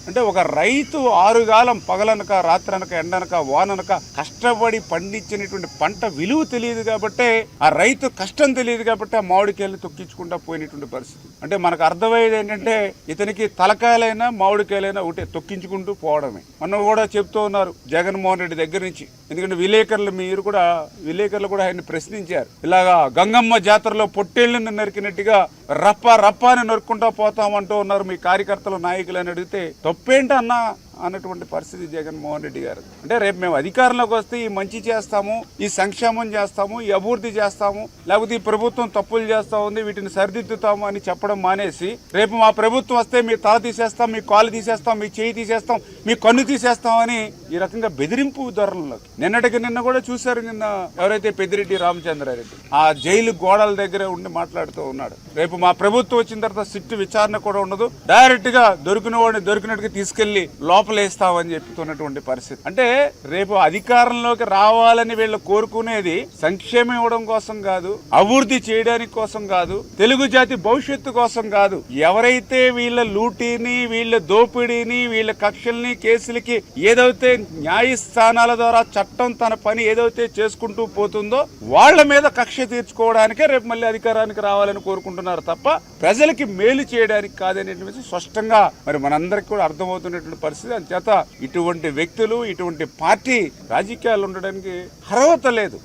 అంటే ఒక రైతు ఆరుగాలం పగలనక రాత్రనక ఎండనక వాననక కష్టపడి పండించినటువంటి పంట విలువ తెలియదు కాబట్టి, ఆ రైతు కష్టం తెలియదు కాబట్టి ఆ మామిడికాయలు తొక్కించుకుంటా పోయినటువంటి పరిస్థితి. అంటే మనకు అర్థమయ్యేది ఏంటంటే ఇతనికి తలకాయలైనా మామిడికాయలైనా ఒకటే తొక్కించుకుంటూ పోవడమే. మొన్న కూడా చెప్తూ ఉన్నారు జగన్మోహన్ రెడ్డి దగ్గర నుంచి, ఎందుకంటే విలేకరులు కూడా ఆయన్ని ప్రశ్నించారు. ఇలాగా గంగమ్మ జాతరలో పొట్టేళ్లను నరికినట్టుగా రప్ప అని నరుక్కుంటా పోతామంటూ ఉన్నారు మీ కార్యకర్తలు నాయకులు అని అడిగితే తప్పేంటన్నా అన్నటువంటి పరిస్థితి జగన్మోహన్ రెడ్డి గారు. అంటే రేపు మేము అధికారంలోకి వస్తే ఈ మంచి చేస్తాము, ఈ సంక్షేమం చేస్తాము, ఈ అభివృద్ధి చేస్తాము, లేకపోతే ఈ ప్రభుత్వం తప్పులు చేస్తా ఉంది వీటిని సరిదిద్దుతాము అని చెప్పడం మానేసి, రేపు మా ప్రభుత్వం వస్తే మీ తల తీసేస్తాం, మీ కాలు తీసేస్తాం, మీ చేయి తీసేస్తాం, మీ కన్ను తీసేస్తాం అని ఈ రకంగా బెదిరింపు ధోరణిలోకి నిన్న కూడా చూశారు. నిన్న ఎవరైతే పెద్దిరెడ్డి రామచంద్రారెడ్డి ఆ జైలు గోడల దగ్గర ఉండి మాట్లాడుతూ ఉన్నాడు. రేపు మా ప్రభుత్వం వచ్చిన తర్వాత సిట్టు విచారణ కూడా ఉండదు, డైరెక్ట్ గా దొరికిన వాడిని దొరికినట్టుగా తీసుకెళ్లి లోపలేస్తామని చెప్తున్నటువంటి పరిస్థితి. అంటే రేపు అధికారంలోకి రావాలని వీళ్ళు కోరుకునేది సంక్షేమం ఇవ్వడం కోసం కాదు, అభివృద్ధి చేయడానికి కోసం కాదు, తెలుగు జాతి భవిష్యత్తు కోసం కాదు. ఎవరైతే వీళ్ళ లూటీని, వీళ్ళ దోపిడీని, వీళ్ళ కక్షల్ని, కేసులకి ఏదైతే న్యాయస్థానాల ద్వారా చట్టం తన పని ఏదైతే చేసుకుంటూ పోతుందో వాళ్ళ మీద కక్ష తీర్చుకోవడానికే రేపు మళ్ళీ అధికారానికి రావాలని కోరుకుంటున్నారు తప్ప ప్రజలకి మేలు చేయడానికి కాదనేటువంటి స్పష్టంగా మరి మనందరికి కూడా అర్థమవుతున్నటువంటి పరిస్థితి. అంచేత ఇటువంటి వ్యక్తులు, ఇటువంటి పార్టీ రాజకీయాలు ఉండడానికి అర్హత లేదు.